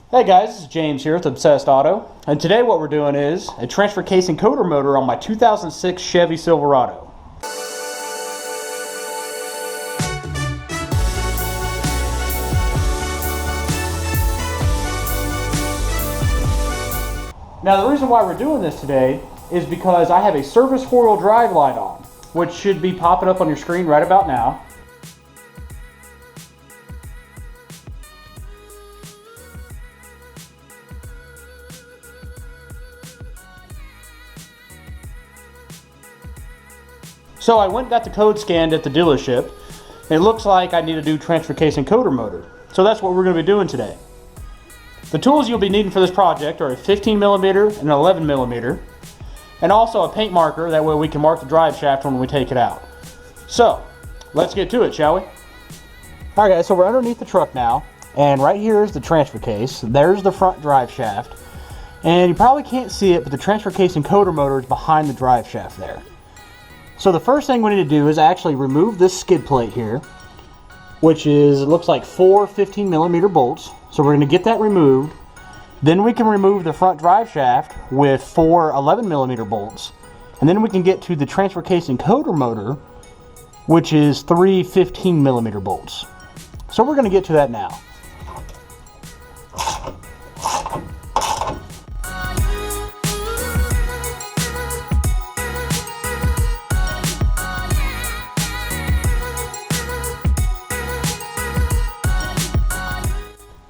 Hey guys, this is James here with Obsessed Auto, and today what we're doing is a transfer case encoder motor on my 2006 Chevy Silverado. Now the reason why we're doing this today is because I have a service 4-wheel drive light on, which should be popping up on your screen right about now. So I went and got the code scanned at the dealership. It looks like I need to do transfer case encoder motor. So that's what we're going to be doing today. The tools you'll be needing for this project are a 15mm and an 11mm, and also a paint marker, that way we can mark the drive shaft when we take it out. So, let's get to it, shall we? Alright guys, so we're underneath the truck now, and right here is the transfer case. There's the front drive shaft, and you probably can't see it, but the transfer case encoder motor is behind the drive shaft there. So the first thing we need to do is actually remove this skid plate here, which is, it looks like 4 15mm bolts. So we're going to get that removed. Then we can remove the front drive shaft with 4 11mm bolts. And then we can get to the transfer case encoder motor, which is 3 15mm bolts. So we're going to get to that now.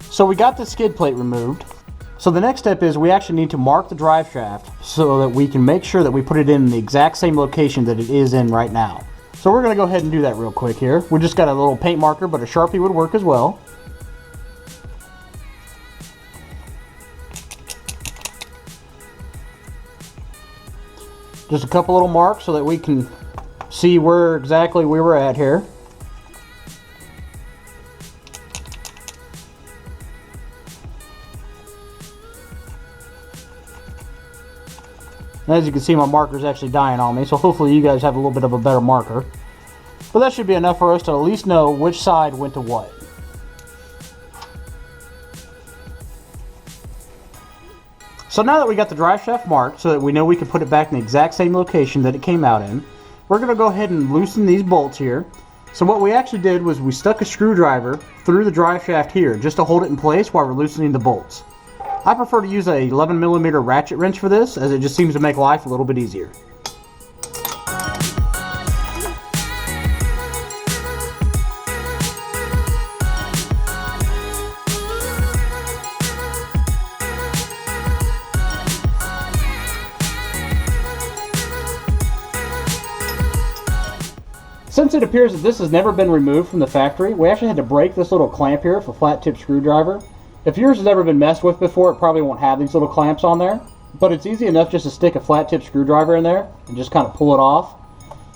So we got the skid plate removed. So the next step is we actually need to mark the drive shaft so that we can make sure that we put it in the exact same location that it is in right now. So we're going to go ahead and do that real quick here. We just got a little paint marker, but a Sharpie would work as well. Just a couple little marks so that we can see where exactly we were at here. As you can see, my marker is actually dying on me, so hopefully you guys have a little bit of a better marker. But that should be enough for us to at least know which side went to what. So now that we got the drive shaft marked so that we know we can put it back in the exact same location that it came out in, we're going to go ahead and loosen these bolts here. So what we actually did was we stuck a screwdriver through the drive shaft here just to hold it in place while we're loosening the bolts. I prefer to use a 11mm ratchet wrench for this, as it just seems to make life a little bit easier. Since it appears that this has never been removed from the factory, we actually had to break this little clamp here with a flat tip screwdriver. If yours has never been messed with before, it probably won't have these little clamps on there. But it's easy enough just to stick a flat tip screwdriver in there and just kind of pull it off.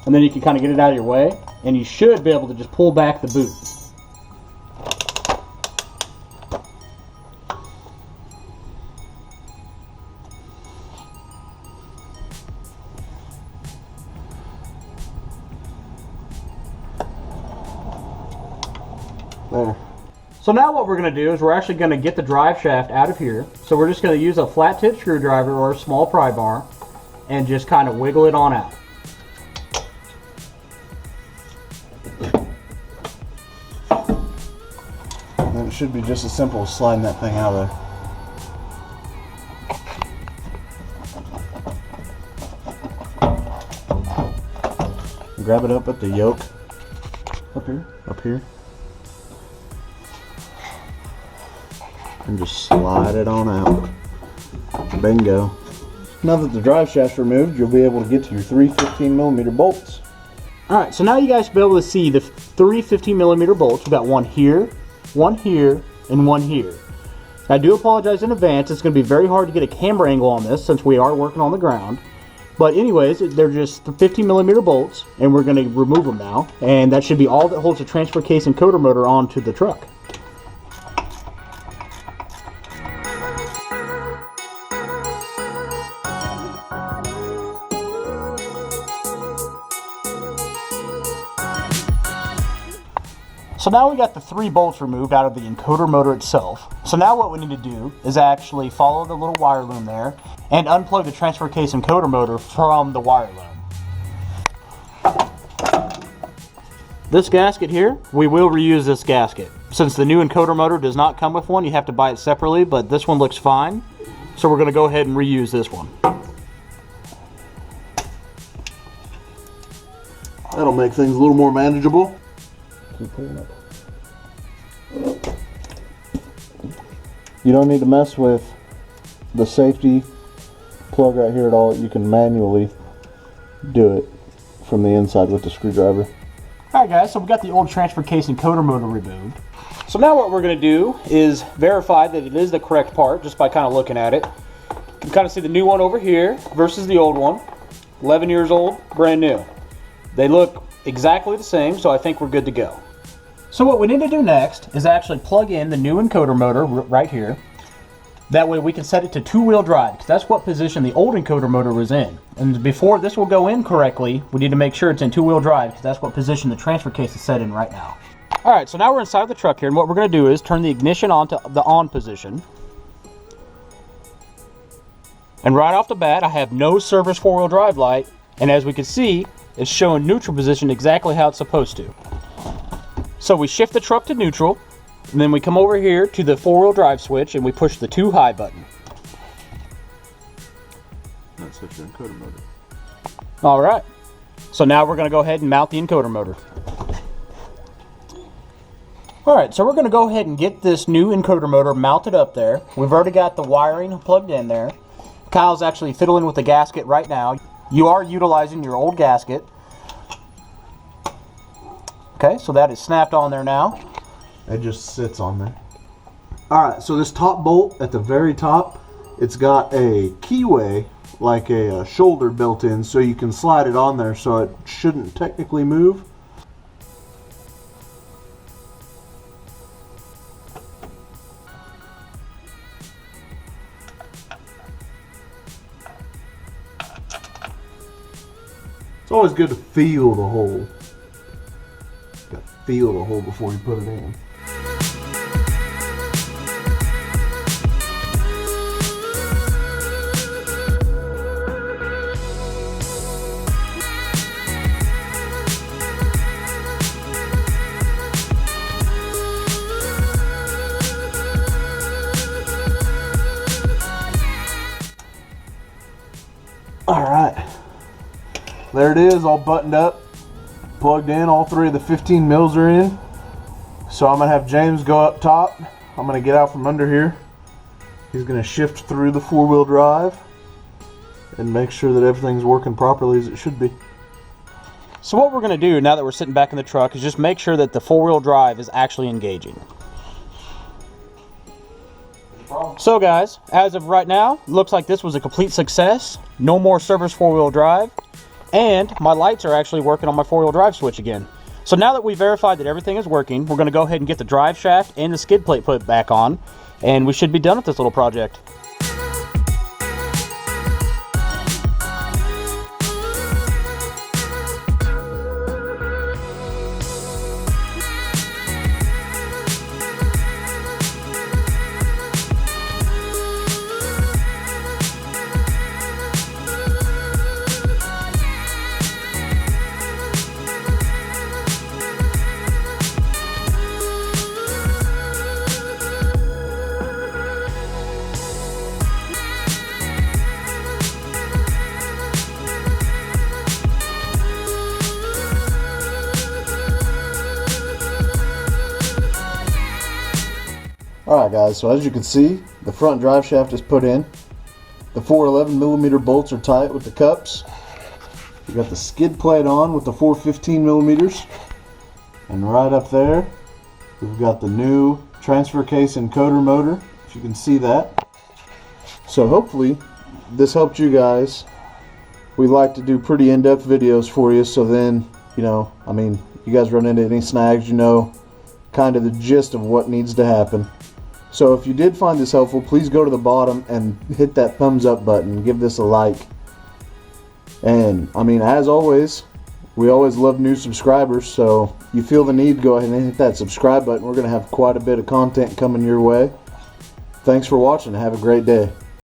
And then you can kind of get it out of your way. And you should be able to just pull back the boot. There. So now what we're going to do is we're actually going to get the drive shaft out of here. So we're just going to use a flat tip screwdriver or a small pry bar and just kind of wiggle it on out. And then it should be just as simple as sliding that thing out of there. Grab it up at the yoke. Up here. And just slide it on out. Bingo. Now that the drive shaft's removed, you'll be able to get to your 3 15mm bolts. Alright, so now you guys will be able to see the 3 15mm bolts. We've got one here, and one here. I do apologize in advance. It's going to be very hard to get a camera angle on this since we are working on the ground. But anyways, they're just 15mm bolts, and we're going to remove them now. And that should be all that holds the transfer case encoder motor onto the truck. So now we got the 3 bolts removed out of the encoder motor itself. So now what we need to do is actually follow the little wire loom there and unplug the transfer case encoder motor from the wire loom. This gasket here, we will reuse this gasket. Since the new encoder motor does not come with one, you have to buy it separately, but this one looks fine. So we're going to go ahead and reuse this one. That'll make things a little more manageable. You don't need to mess with the safety plug right here at all. You can manually do it from the inside with the screwdriver. Alright guys, so we got the old transfer case encoder motor removed. So now what we're going to do is verify that it is the correct part just by kind of looking at it. You can kind of see the new one over here versus the old one. 11 years old, brand new. They look exactly the same, so I think we're good to go. So what we need to do next is actually plug in the new encoder motor right here. That way we can set it to 2-wheel drive, because that's what position the old encoder motor was in. And before this will go in correctly, we need to make sure it's in 2-wheel drive, because that's what position the transfer case is set in right now. Alright, so now we're inside the truck here, and what we're going to do is turn the ignition on to the on position. And right off the bat, I have no service 4-wheel drive light, and as we can see, it's showing neutral position exactly how it's supposed to. So we shift the truck to neutral, and then we come over here to the 4-wheel drive switch and we push the 2 high button. That's such an encoder motor. Alright, so now we're going to go ahead and mount the encoder motor. Alright, so we're going to go ahead and get this new encoder motor mounted up there. We've already got the wiring plugged in there. Kyle's actually fiddling with the gasket right now. You are utilizing your old gasket. Okay, so that is snapped on there now. It just sits on there. Alright, so this top bolt at the very top, it's got a keyway, like a shoulder built in, so you can slide it on there so it shouldn't technically move. It's always good to feel the hole. You gotta feel the hole before you put it in. All right. There it is, all buttoned up, plugged in. All 3 of the 15 mils are in. So I'm gonna have James go up top. I'm gonna get out from under here. He's gonna shift through the 4-wheel drive and make sure that everything's working properly as it should be. So what we're going to do now that we're sitting back in the truck is just make sure that the 4-wheel drive is actually engaging. So guys, as of right now, looks like this was a complete success. No more service 4-wheel drive. And my lights are actually working on my 4-wheel drive switch again. So now that we verified that everything is working, we're going to go ahead and get the drive shaft and the skid plate put back on, and we should be done with this little project. Alright guys, so as you can see, the front drive shaft is put in. The 4 11mm bolts are tight with the cups. We got the skid plate on with the 4 15mm. And right up there, we've got the new transfer case encoder motor, if you can see that. So hopefully, this helped you guys. We like to do pretty in-depth videos for you, so then, you know, I mean, you guys run into any snags, you know kind of the gist of what needs to happen. So if you did find this helpful, please go to the bottom and hit that thumbs up button. Give this a like. And I mean, as always, We always love new subscribers, so you feel the need, go ahead and hit that subscribe button. We're going to have quite a bit of content coming your way. Thanks for watching. Have a great day.